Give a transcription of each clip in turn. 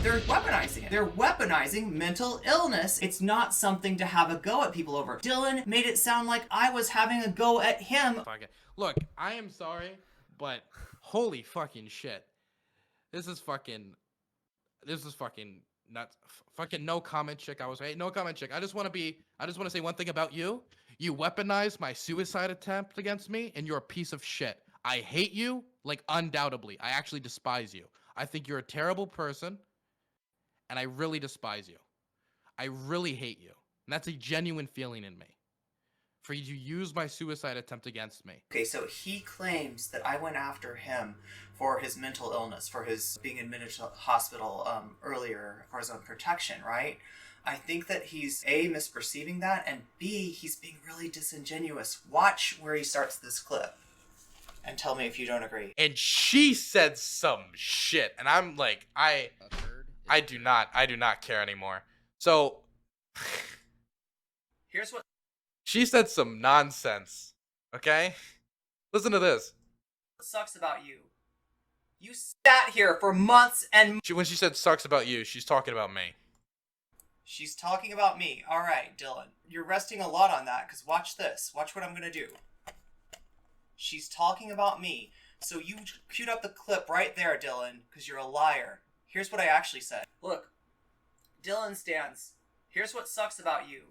They're weaponizing it. They're weaponizing mental illness. It's not something to have a go at people over. Dylan made it sound like I was having a go at him. Look, I am sorry, but holy fucking shit. This is fucking nuts. Fucking no comment chick. I was right. No comment chick. I just want to say one thing about you. You weaponized my suicide attempt against me, and you're a piece of shit. I hate you, like, undoubtedly. I actually despise you. I think you're a terrible person, and I really despise you. I really hate you. And that's a genuine feeling in me. For you to use my suicide attempt against me. Okay, so he claims that I went after him for his mental illness, for his being admitted to hospital earlier for his own protection, right? I think that he's A, misperceiving that, and B, he's being really disingenuous. Watch where he starts this clip and tell me if you don't agree. And she said some shit, and I'm like, I do not care anymore. So here's what she said, some nonsense. Okay? Listen to this. What sucks about you. You sat here for months and When she said sucks about you, she's talking about me. She's talking about me. All right, Dylan. You're resting a lot on that, because watch this. Watch what I'm going to do. She's talking about me. So you queued up the clip right there, Dylan, because you're a liar. Here's what I actually said. Look, Dylan stands. Here's what sucks about you.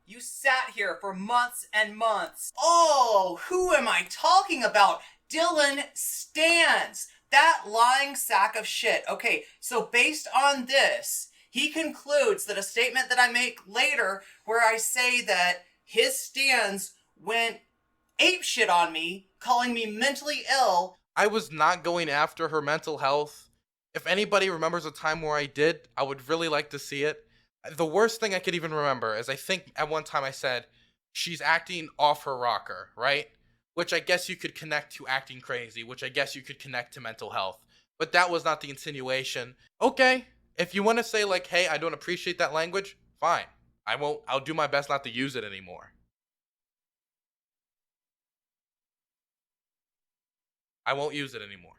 You sat here for months and months. Oh, who am I talking about? Dylan stands. That lying sack of shit. Okay, so based on this, he concludes that a statement that I make later where I say that his stands went apeshit on me, calling me mentally ill. I was not going after her mental health. If anybody remembers a time where I did, I would really like to see it. The worst thing I could even remember is I think at one time I said, she's acting off her rocker, right? Which I guess you could connect to acting crazy, which I guess you could connect to mental health. But that was not the insinuation. Okay, if you want to say like, hey, I don't appreciate that language, fine. I'll do my best not to use it anymore. I won't use it anymore.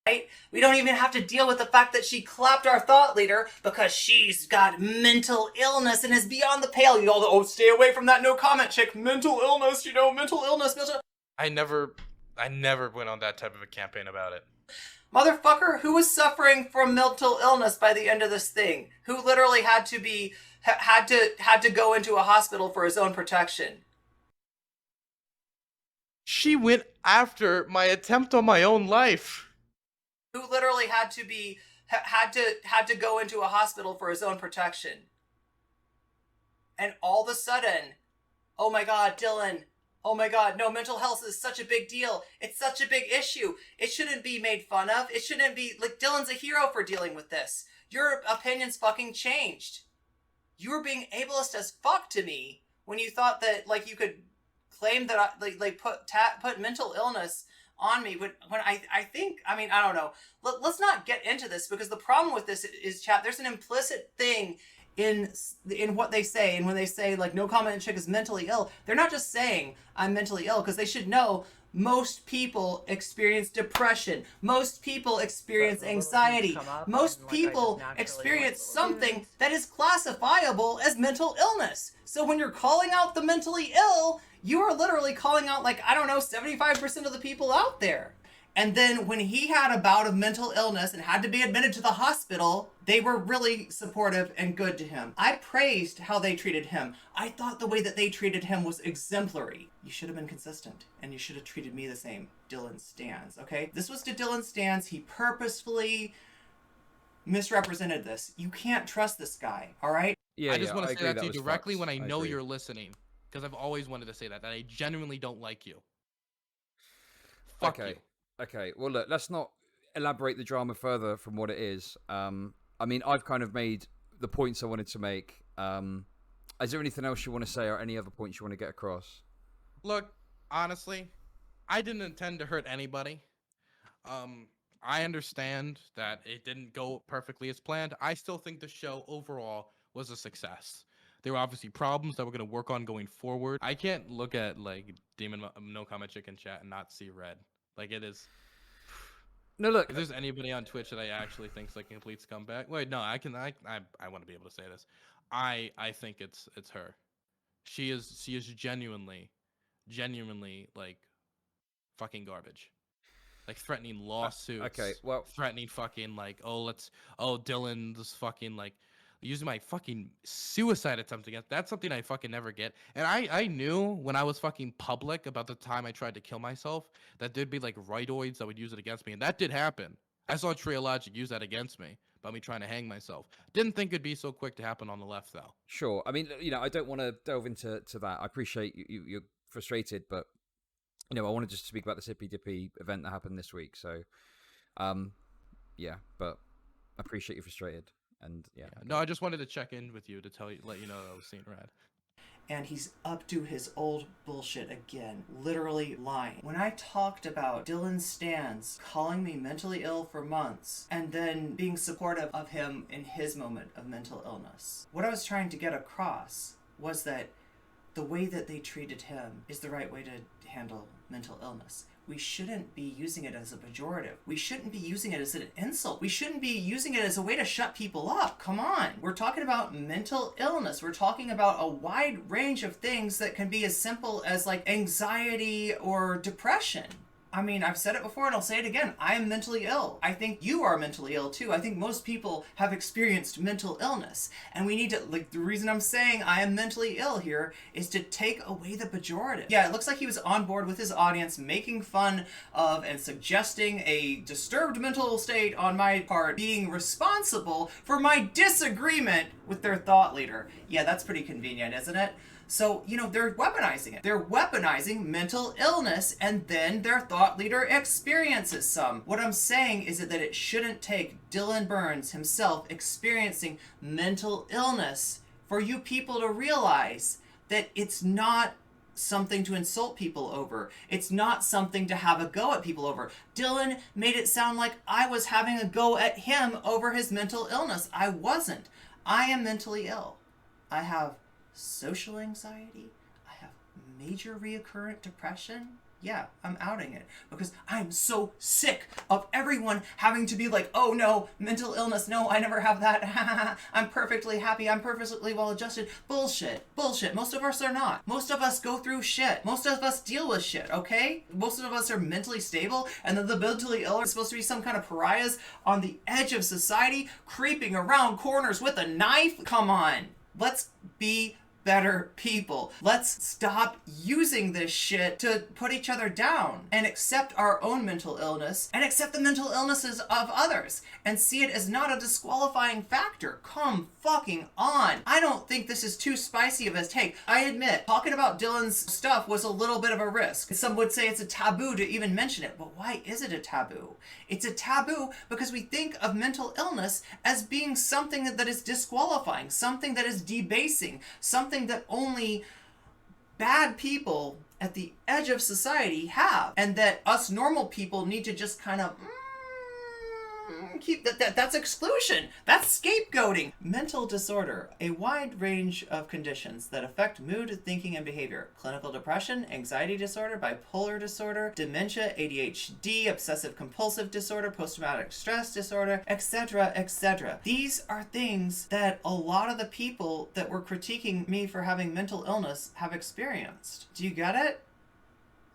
Right? We don't even have to deal with the fact that she clapped our thought leader because she's got mental illness and is beyond the pale. You all, oh, stay away from that no comment chick. Mental illness, mental illness. I never went on that type of a campaign about it. Motherfucker, who was suffering from mental illness by the end of this thing? Who literally had to go into a hospital for his own protection? She went after my attempt on my own life. Who literally had to go into a hospital for his own protection. And all of a sudden, oh my God, Dylan, oh my God, no, mental health is such a big deal. It's such a big issue. It shouldn't be made fun of. It shouldn't be, like, Dylan's a hero for dealing with this. Your opinions fucking changed. You were being ableist as fuck to me when you thought that, like, you could claim that I, put mental illness on me, but when I think, I mean, I don't know. Let's not get into this, because the problem with this is, chat, there's an implicit thing in what they say. And when they say, like, no comment chick is mentally ill, they're not just saying I'm mentally ill, because they should know most people experience depression. Most people experience anxiety. Most people experience something that is classifiable as mental illness. So when you're calling out the mentally ill, you are literally calling out, like, I don't know, 75% of the people out there. And then when he had a bout of mental illness and had to be admitted to the hospital, they were really supportive and good to him. I praised how they treated him. I thought the way that they treated him was exemplary. You should have been consistent, and you should have treated me the same. Dylan stands, okay? This was to Dylan stands. He purposefully misrepresented this. You can't trust this guy, all right? I just want to say that to you directly when I know you're listening. Because I've always wanted to say that I genuinely don't like you. Fuck you. Okay, well, look, let's not elaborate the drama further from what it is. I mean, I've kind of made the points I wanted to make. Is there anything else you want to say, or any other points you want to get across? Look, honestly, I didn't intend to hurt anybody. I understand that it didn't go perfectly as planned. I still think the show overall was a success. There were obviously problems that we're going to work on going forward. I can't look at, like, Demon No Comment Chick in chat and not see red. Like, it is... No, look. If there's anybody on Twitch that I actually think's like a complete scumbag, wait, no, I want to be able to say this. I think it's her. She is genuinely like fucking garbage. Like threatening lawsuits. Okay, well, threatening fucking like, Dylan was fucking like using my fucking suicide attempt against. That's something I fucking never get. And I knew when I was fucking public about the time I tried to kill myself that there'd be like rightoids that would use it against me, and that did happen. I saw Triologic use that against me about me trying to hang myself. Didn't think it'd be so quick to happen on the left though. sure. I mean, I don't want to delve into that. I appreciate you're frustrated, but I wanted just to speak about the Sippy Dippy event that happened this week. So, yeah, but I appreciate you're frustrated. And yeah. No, I just wanted to check in with you to let you know that I was seeing red. And he's up to his old bullshit again, literally lying. When I talked about Dylan Stans calling me mentally ill for months and then being supportive of him in his moment of mental illness, what I was trying to get across was that the way that they treated him is the right way to handle mental illness. We shouldn't be using it as a pejorative. We shouldn't be using it as an insult. We shouldn't be using it as a way to shut people up. Come on. We're talking about mental illness. We're talking about a wide range of things that can be as simple as like anxiety or depression. I mean, I've said it before and I'll say it again. I am mentally ill. I think you are mentally ill too. I think most people have experienced mental illness. And we need to, like, the reason I'm saying I am mentally ill here is to take away the pejorative. Yeah, it looks like he was on board with his audience, making fun of and suggesting a disturbed mental state on my part being responsible for my disagreement with their thought leader. Yeah, that's pretty convenient, isn't it? So, they're weaponizing it. They're weaponizing mental illness, and then their thought leader experiences some. What I'm saying is that it shouldn't take Dylan Burns himself experiencing mental illness for you people to realize that it's not something to insult people over. It's not something to have a go at people over. Dylan made it sound like I was having a go at him over his mental illness. I wasn't. I am mentally ill. I have social anxiety. I have major reoccurrent depression. Yeah, I'm outing it because I'm so sick of everyone having to be like, oh no, mental illness. No, I never have that. I'm perfectly happy. I'm perfectly well adjusted. Bullshit. Most of us are not. Most of us go through shit. Most of us deal with shit, okay? Most of us are mentally stable, and then the mentally ill are supposed to be some kind of pariahs on the edge of society, creeping around corners with a knife. Come on. Let's be better people. Let's stop using this shit to put each other down and accept our own mental illness and accept the mental illnesses of others and see it as not a disqualifying factor. Come fucking on. I don't think this is too spicy of a take. I admit, talking about Dylan's stuff was a little bit of a risk. Some would say it's a taboo to even mention it, but why is it a taboo? It's a taboo because we think of mental illness as being something that is disqualifying, something that is debasing, something that only bad people at the edge of society have, and that us normal people need to just kind of keep that's exclusion. That's scapegoating. Mental disorder, a wide range of conditions that affect mood, thinking, and behavior. Clinical depression, anxiety disorder, bipolar disorder, dementia, ADHD, obsessive compulsive disorder, post-traumatic stress disorder, etc., etc. These are things that a lot of the people that were critiquing me for having mental illness have experienced. Do you get it?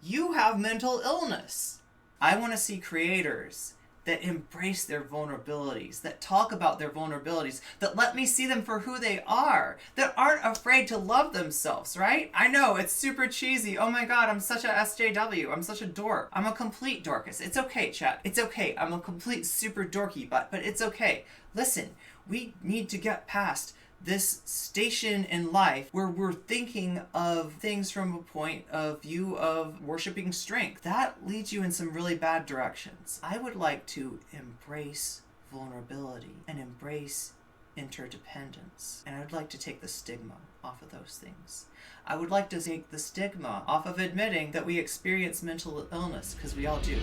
You have mental illness. I want to see creators that embrace their vulnerabilities, that talk about their vulnerabilities, that let me see them for who they are, that aren't afraid to love themselves, right? I know, it's super cheesy. Oh my god, I'm such a SJW. I'm such a dork. I'm a complete dorcas. It's okay, chat. It's okay. I'm a complete super dorky, but it's okay. Listen, we need to get past this station in life where we're thinking of things from a point of view of worshiping strength. That leads you in some really bad directions. I would like to embrace vulnerability and embrace interdependence. And I would like to take the stigma off of those things. I would like to take the stigma off of admitting that we experience mental illness, because we all do.